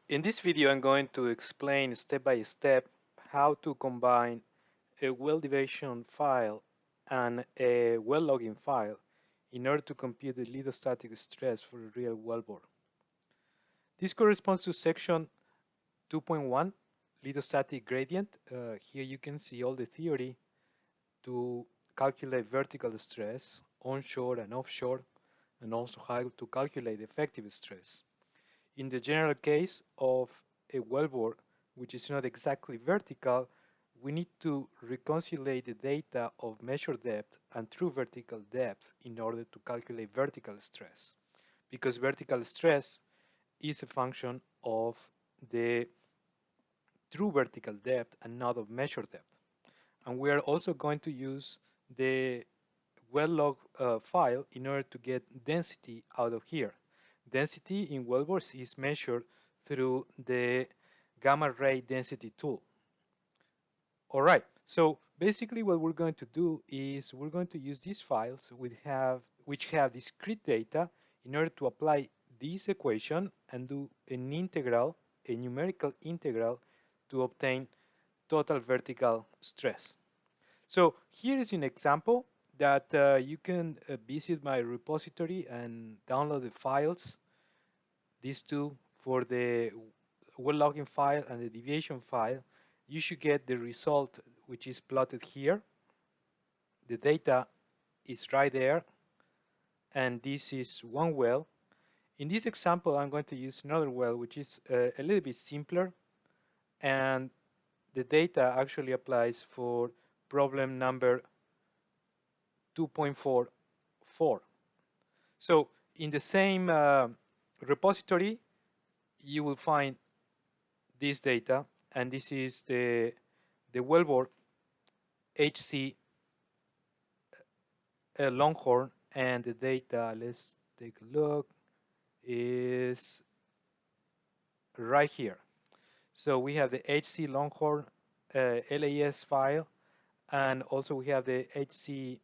In this video, I'm going to explain step by step how to combine a well deviation file and a well logging file in order to compute the lithostatic stress for a real wellbore. This corresponds to section 2.1, lithostatic gradient. Here you can see all the theory to calculate vertical stress onshore and offshore, and also how to calculate effective stress. In the general case of a wellbore, which is not exactly vertical, we need to reconcile the data of measured depth and true vertical depth in order to calculate vertical stress. Because vertical stress is a function of the true vertical depth and not of measured depth. And we are also going to use the well log file in order to get density out of here. Density in wellbores is measured through the gamma ray density tool. All right, so basically what we're going to do is we're going to use these files which have discrete data in order to apply this equation and do an integral, a numerical integral, to obtain total vertical stress. So here is an example that you can visit my repository and download the files, these two, for the well logging file and the deviation file. You should get the result, which is plotted here. The data is right there, and this is one well. In this example, I'm going to use another well, which is a little bit simpler, and the data actually applies for problem number 2.44. So in the same repository, you will find this data, and this is the wellbore HC Longhorn, and the data, let's take a look, is right here. So we have the HC Longhorn LAS file, and also we have the HC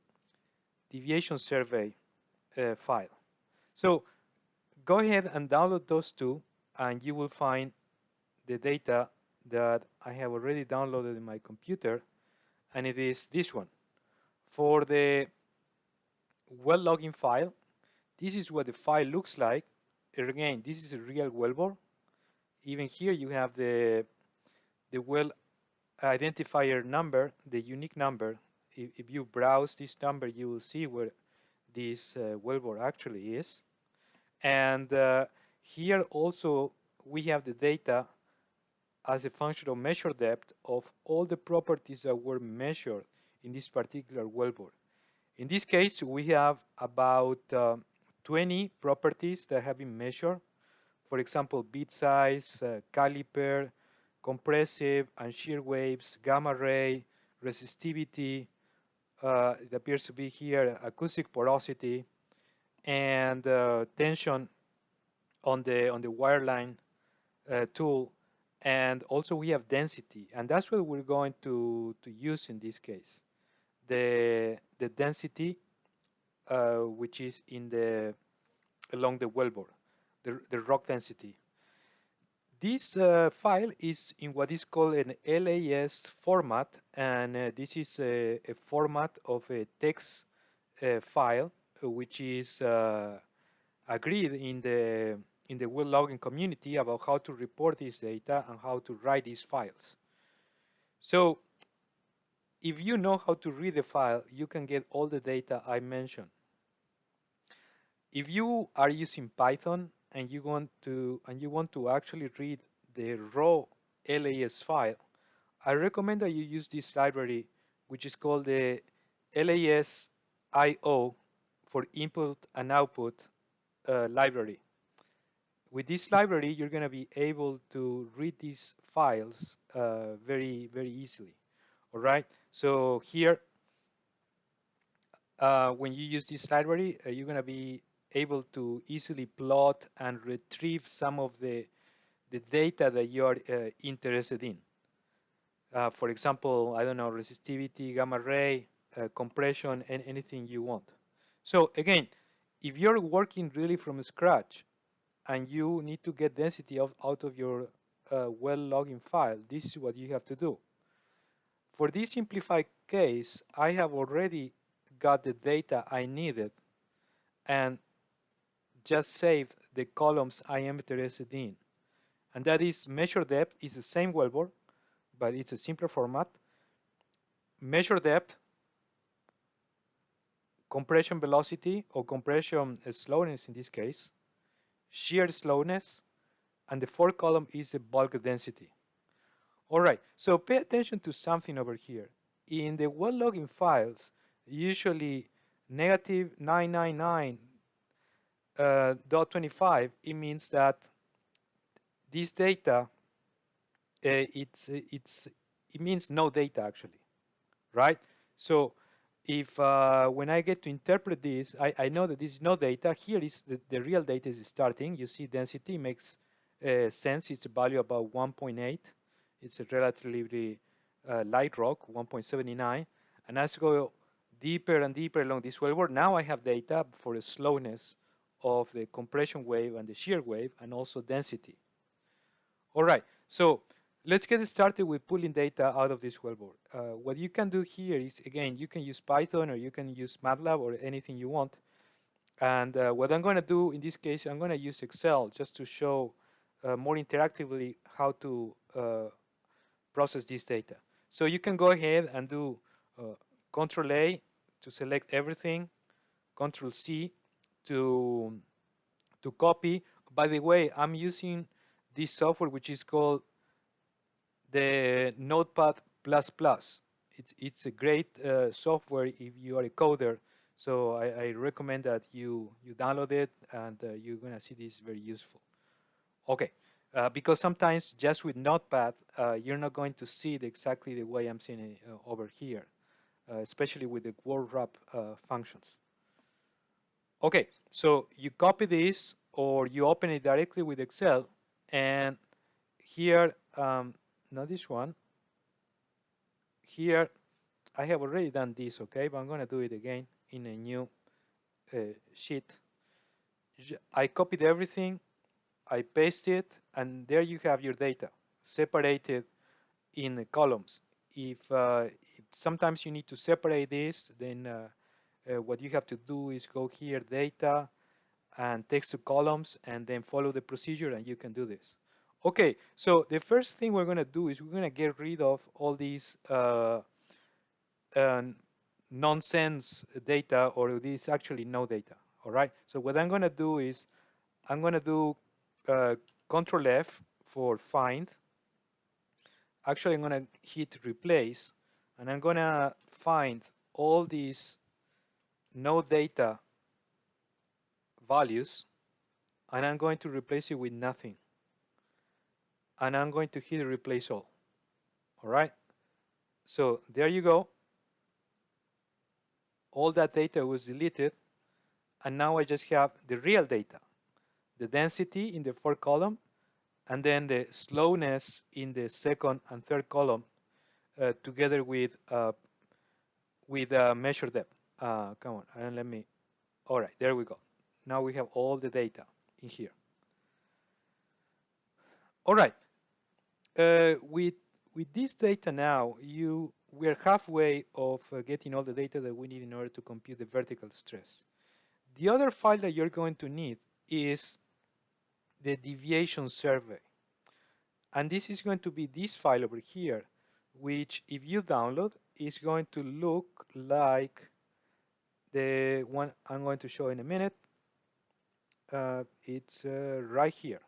deviation survey file. So go ahead and download those two, and you will find the data that I have already downloaded in my computer, and it is this one. For the well logging file, this is what the file looks like. Again, this is a real wellbore. Even here you have the well identifier number, the unique number. If you browse this number, you will see where this wellbore actually is. And here also we have the data as a function of measured depth of all the properties that were measured in this particular wellbore. In this case, we have about 20 properties that have been measured. For example, bit size, caliper, compressive and shear waves, gamma ray, resistivity, it appears to be here, acoustic porosity, and tension on the wireline tool, and also we have density, and that's what we're going to use in this case. The density, which is in the along the wellbore, the rock density. This file is in what is called an LAS format, and this is a format of a text file, which is agreed in the well logging community about how to report this data and how to write these files. So if you know how to read the file, you can get all the data I mentioned. If you are using Python and you want to actually read the raw LAS file, I recommend that you use this library, which is called the LAS.io for input and output library. With this library, you're going to be able to read these files very, very easily. All right. So here, when you use this library, you're going to be able to easily plot and retrieve some of the data that you are interested in. For example, I don't know, resistivity, gamma ray, compression, and anything you want. So again, if you're working really from scratch, and you need to get density out of your well logging file, this is what you have to do. For this simplified case, I have already got the data I needed and just saved the columns I am interested in. And that is measure depth is the same wellbore, but it's a simpler format. Measure depth, compression velocity or compression slowness in this case, shear slowness, and the fourth column is the bulk density. All right, so pay attention to something over here. In the well logging files, usually negative 999.25, it means that this data, it means no data actually, right? So if when I get to interpret this, I know that this is no data. Here is the real data is starting. You see density makes sense. It's a value about 1.8. It's a relatively light rock, 1.79. And as I go deeper and deeper along this wellbore, now I have data for the slowness of the compression wave and the shear wave and also density. All right, so let's get started with pulling data out of this wellbore. What you can do here is, again, you can use Python or you can use MATLAB or anything you want. And what I'm going to do in this case, I'm going to use Excel just to show more interactively how to process this data. So you can go ahead and do Control A to select everything, Control C to copy. By the way, I'm using this software which is called the Notepad++. It's a great software if you are a coder. So I recommend that you download it and you're gonna see this very useful. Okay, because sometimes just with Notepad, you're not going to see it exactly the way I'm seeing it over here, especially with the word wrap functions. Okay, so you copy this or you open it directly with Excel, and here, not this one, here I have already done this, okay, but I'm going to do it again in a new sheet. I copied everything, I paste it, and there you have your data separated in the columns. If sometimes you need to separate this, then what you have to do is go here, data, and text to columns, and then follow the procedure, and you can do this. Okay, so the first thing we're going to do is we're going to get rid of all these nonsense data, or this actually no data. All right, so what I'm going to do is I'm going to do Control F for find. Actually, I'm going to hit replace, and I'm going to find all these no data values, and I'm going to replace it with nothing. And I'm going to hit replace all. All right, so there you go. All that data was deleted, and now I just have the real data, the density in the fourth column, and then the slowness in the second and third column, together with measure depth. Come on, and let me. All right, there we go. Now we have all the data in here. All right, with this data now, we're halfway of getting all the data that we need in order to compute the vertical stress. The other file that you're going to need is the deviation survey. And this is going to be this file over here, which if you download is going to look like the one I'm going to show in a minute. It's right here.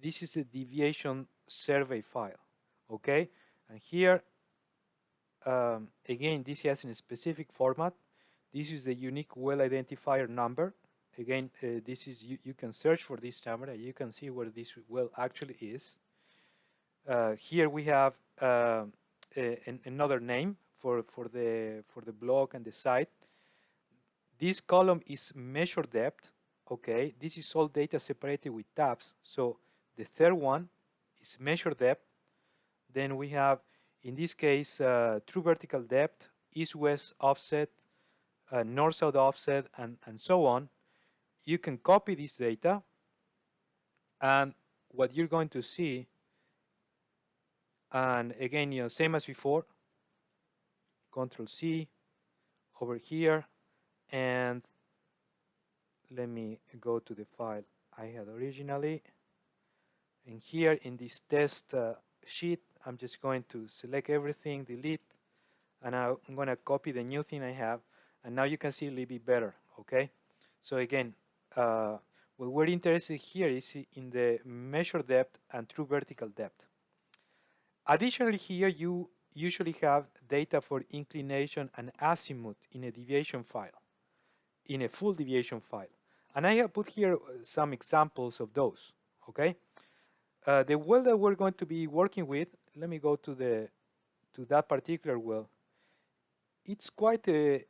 This is a deviation survey file, okay? And here, again, this has a specific format. This is the unique well identifier number. Again, this is you can search for this number and you can see where this well actually is. Here we have another name for the blog and the site. This column is measure depth. Okay, this is all data separated with tabs. So the third one is measure depth. Then we have, in this case, true vertical depth, east-west offset, north-south offset, and so on. You can copy this data And what you're going to see, and again, same as before, Control C over here, and let me go to the file I had originally. And here in this test sheet, I'm just going to select everything, delete, and I'm going to copy the new thing I have. And now you can see a little bit better, okay? So again, what we're interested here is in the measure depth and true vertical depth. Additionally, here you usually have data for inclination and azimuth in a deviation file, in a full deviation file. And I have put here some examples of those, okay? The well that we're going to be working with, let me go to that particular well. It's quite a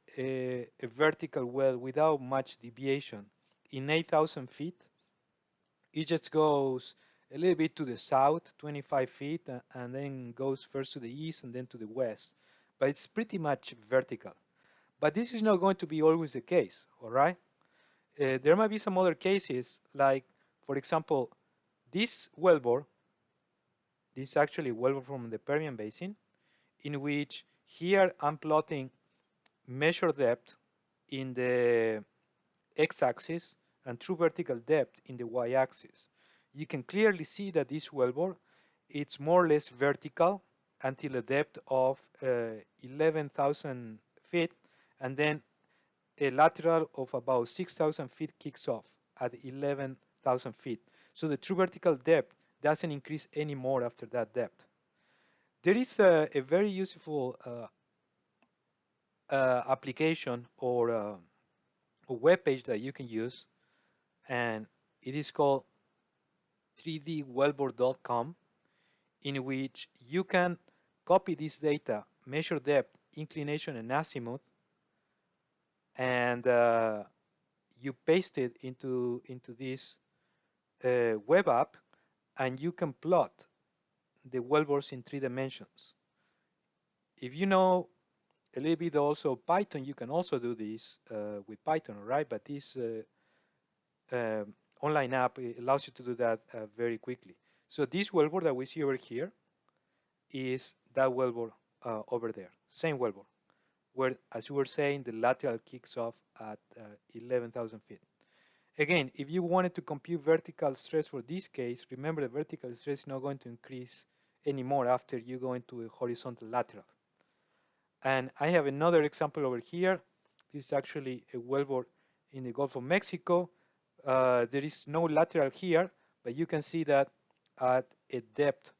vertical well without much deviation. In 8,000 feet, it just goes a little bit to the south, 25 feet, and then goes first to the east and then to the west. But it's pretty much vertical. But this is not going to be always the case, all right? There might be some other cases, like, for example, this wellbore, this is actually a wellbore from the Permian Basin, in which here I'm plotting measure depth in the x-axis and true vertical depth in the y-axis. You can clearly see that this wellbore, it's more or less vertical until a depth of 11,000 feet, and then a lateral of about 6,000 feet kicks off at 11,000 feet. So the true vertical depth doesn't increase anymore after that depth. There is a very useful application or a web page that you can use, and it is called 3dwellbore.com, in which you can copy this data, measure depth, inclination, and azimuth, and you paste it into this web app, and you can plot the wellbores in 3 dimensions. If you know a little bit also Python, you can also do this with Python, right? But this online app allows you to do that very quickly. So this wellbore that we see over here is that wellbore over there, same wellbore, where, as you were saying, the lateral kicks off at 11,000 feet. Again, if you wanted to compute vertical stress for this case, remember the vertical stress is not going to increase anymore after you go into a horizontal lateral. And I have another example over here. This is actually a wellbore in the Gulf of Mexico. There is no lateral here, but you can see that at a depth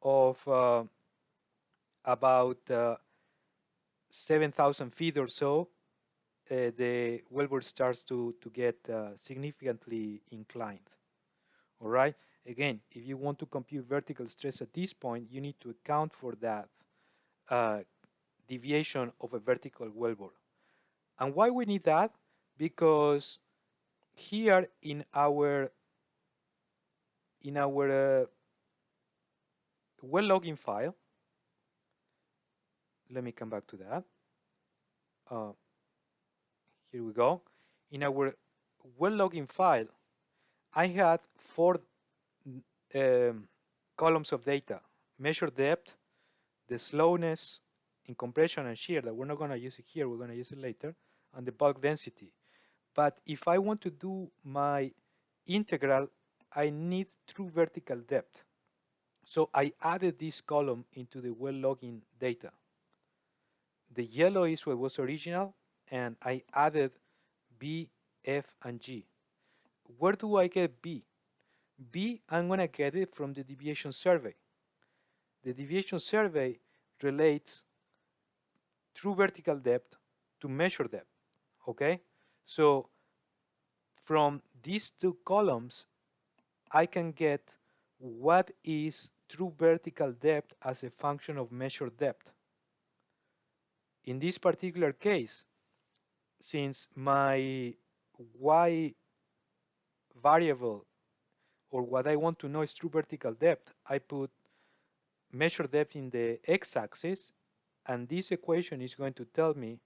of about 7,000 feet or so, the wellbore starts to get significantly inclined. All right. Again, if you want to compute vertical stress at this point, you need to account for that deviation of a vertical wellbore. And why we need that? Because here in our well logging file, let me come back to that. Here we go. In our well logging file, I had 4 columns of data: measure depth, the slowness in compression and shear, that we're not going to use it here, we're going to use it later, and the bulk density. But if I want to do my integral, I need true vertical depth. So I added this column into the well logging data. The yellow is what was original, and I added B, F, and G. Where do I get B? B, I'm going to get it from the deviation survey. The deviation survey relates true vertical depth to measure depth, okay? So from these 2 columns, I can get what is true vertical depth as a function of measured depth. In this particular case, since my y variable, or what I want to know, is true vertical depth, I put measure depth in the x-axis, and this equation is going to tell me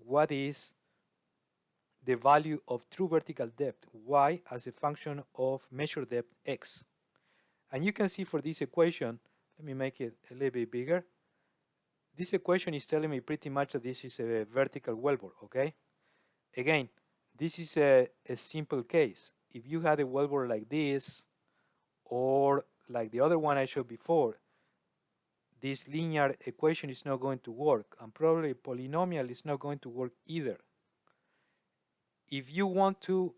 what is the value of true vertical depth, y, as a function of measured depth, x. And you can see for this equation, let me make it a little bit bigger. This equation is telling me pretty much that this is a vertical wellbore, okay? Again, this is a simple case. If you had a wellbore like this, or like the other one I showed before, this linear equation is not going to work, and probably polynomial is not going to work either. If you want to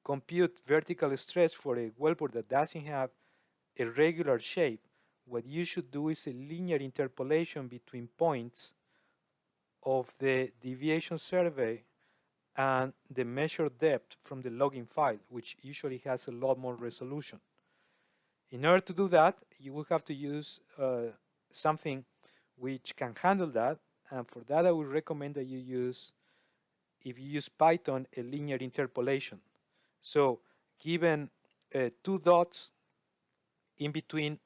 compute vertical stress for a wellbore that doesn't have a regular shape, what you should do is a linear interpolation between points of the deviation survey and the measured depth from the logging file, which usually has a lot more resolution. In order to do that, you will have to use something which can handle that, and for that I would recommend that you use, if you use Python, a linear interpolation. So given 2 dots in between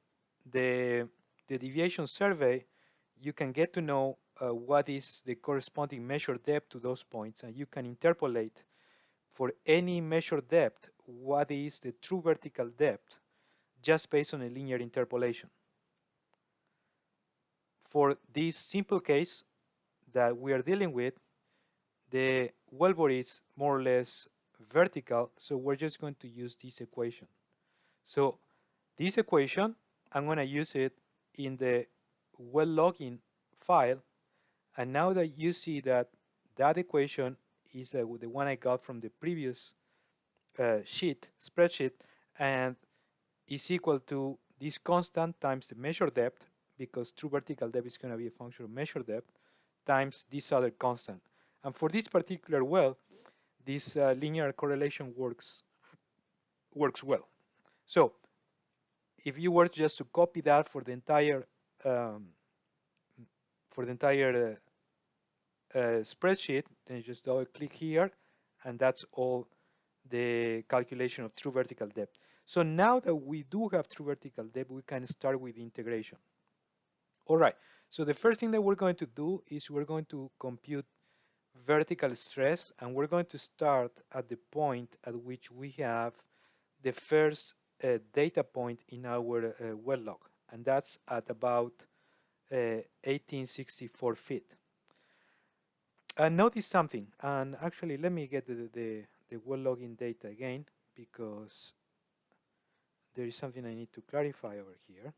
the, the deviation survey, you can get to know what is the corresponding measured depth to those points, and you can interpolate for any measured depth what is the true vertical depth just based on a linear interpolation. For this simple case that we are dealing with, the wellbore is more or less vertical, so we're just going to use this equation. So this equation, I'm going to use it in the well logging file, and now that you see that that equation is the one I got from the previous spreadsheet, and is equal to this constant times the measured depth, because true vertical depth is going to be a function of measured depth, times this other constant. And for this particular well, this linear correlation works well. So if you were just to copy that for the entire um, spreadsheet, then you just double click here, and that's all the calculation of true vertical depth. So now that we do have true vertical depth, we can start with integration. All right, so the first thing that we're going to do is we're going to compute vertical stress, and we're going to start at the point at which we have the first data point in our well log, and that's at about 1864 feet. Notice something, and actually let me get the well logging data again, because there is something I need to clarify over here.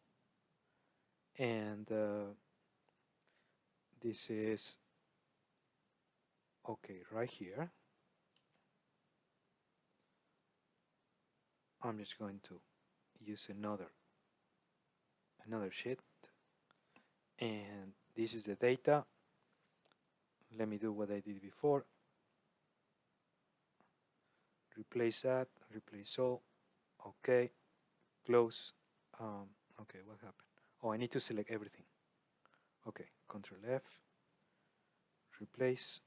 And this is, okay, right here. I'm just going to use another sheet, and this is the data. Let me do what I did before. Replace that, replace all. Okay, close. Okay, what happened? Oh, I need to select everything. Okay, Control F, replace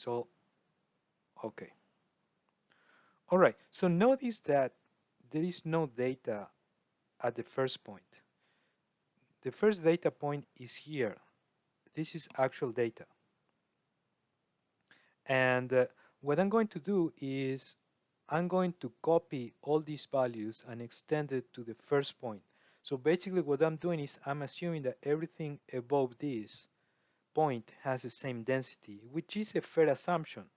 all. Okay. All right, so notice that there is no data at the first point. The first data point is here. This is actual data. And what I'm going to do is I'm going to copy all these values and extend it to the first point. So basically what I'm doing is I'm assuming that everything above this point has the same density, which is a fair assumption.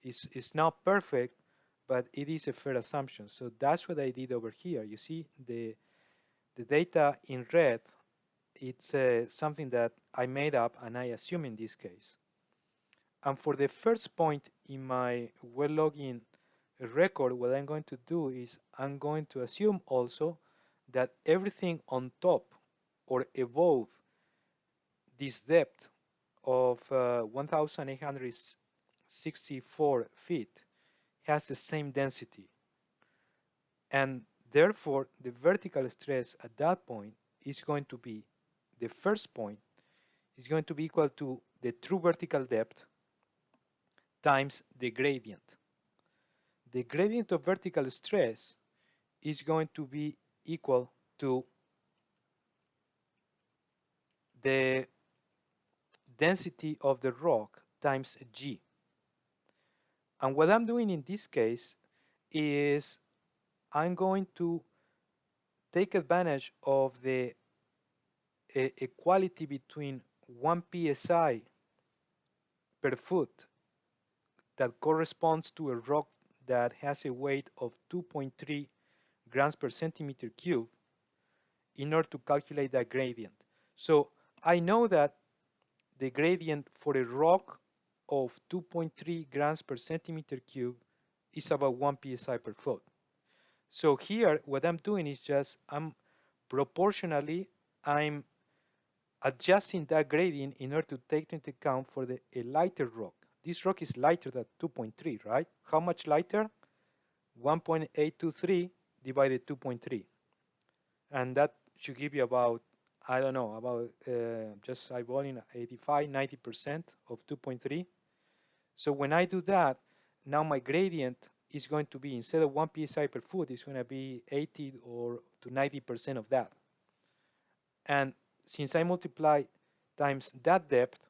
It's not perfect, but it is a fair assumption. So that's what I did over here. You see the data in red, it's something that I made up and I assume in this case. And for the first point in my well logging record, what I'm going to do is I'm going to assume also that everything on top or above this depth of 1,864 feet has the same density. And therefore, the vertical stress at that point is going to be, the first point is going to be equal to the true vertical depth times the gradient. The gradient of vertical stress is going to be equal to the density of the rock times G. And what I'm doing in this case is I'm going to take advantage of the equality between 1 psi per foot that corresponds to a rock that has a weight of 2.3 grams per centimeter cube in order to calculate that gradient. So I know that the gradient for a rock of 2.3 grams per centimeter cube is about 1 psi per foot. So here, what I'm doing is just I'm adjusting that gradient in order to take into account for a lighter rock. This rock is lighter than 2.3, right? How much lighter? 1.823 divided 2.3. And that should give you about, I don't know, about just eyeballing 85, 90% of 2.3. So when I do that, now my gradient is going to be, instead of 1 psi per foot, it's going to be 80 or to 90% of that. And since I multiply times that depth,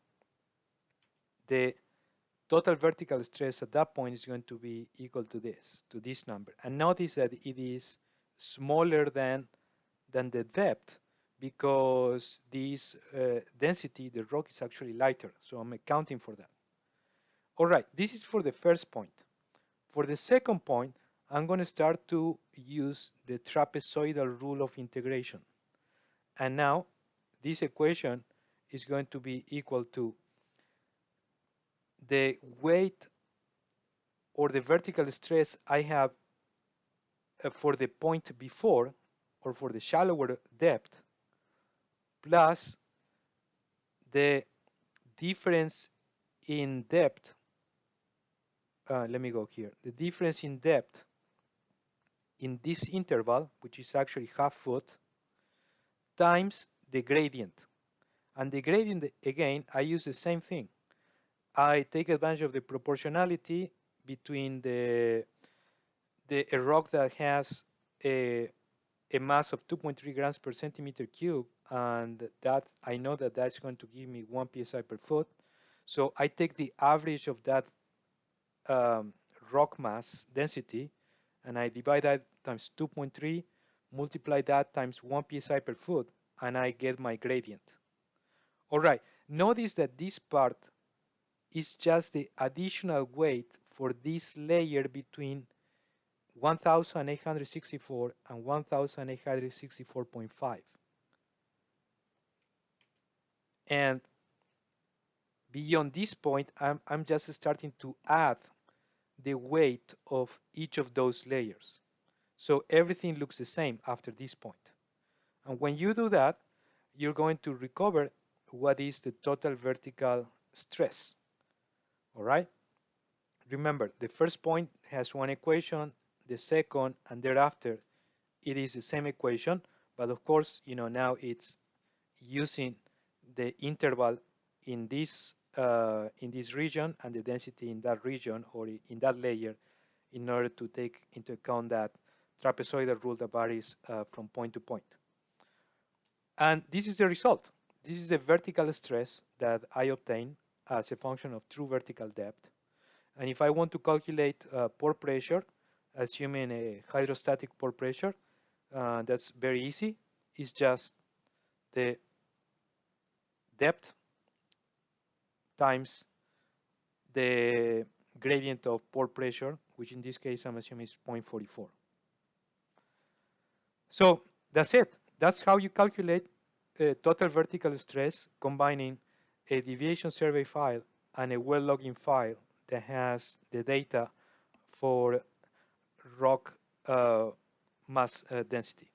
the total vertical stress at that point is going to be equal to this number. And notice that it is smaller than the depth because this density, the rock is actually lighter. So I'm accounting for that. All right, this is for the first point. For the second point, I'm going to start to use the trapezoidal rule of integration. And now this equation is going to be equal to the weight or the vertical stress I have for the point before or for the shallower depth plus the difference in depth. Let me go here. The difference in depth in this interval, which is actually half foot, times the gradient. And the gradient, again, I use the same thing. I take advantage of the proportionality between a rock that has a mass of 2.3 grams per centimeter cube, and that I know that that's going to give me 1 psi per foot. So I take the average of that rock mass density, and I divide that times 2.3, multiply that times 1 psi per foot, and I get my gradient. All right, notice that this part is just the additional weight for this layer between 1864 and 1864.5. And beyond this point, I'm just starting to add the weight of each of those layers. So everything looks the same after this point. And when you do that, you're going to recover what is the total vertical stress. All right? Remember, the first point has one equation, the second and thereafter it is the same equation, but of course, now it's using the interval in this region and the density in that region or in that layer in order to take into account that trapezoidal rule that varies from point to point. And this is the result. This is the vertical stress that I obtain as a function of true vertical depth. And if I want to calculate pore pressure, assuming a hydrostatic pore pressure, that's very easy. It's just the depth times the gradient of pore pressure, which in this case I'm assuming is 0.44. So that's it. That's how you calculate total vertical stress combining a deviation survey file and a well logging file that has the data for rock mass density.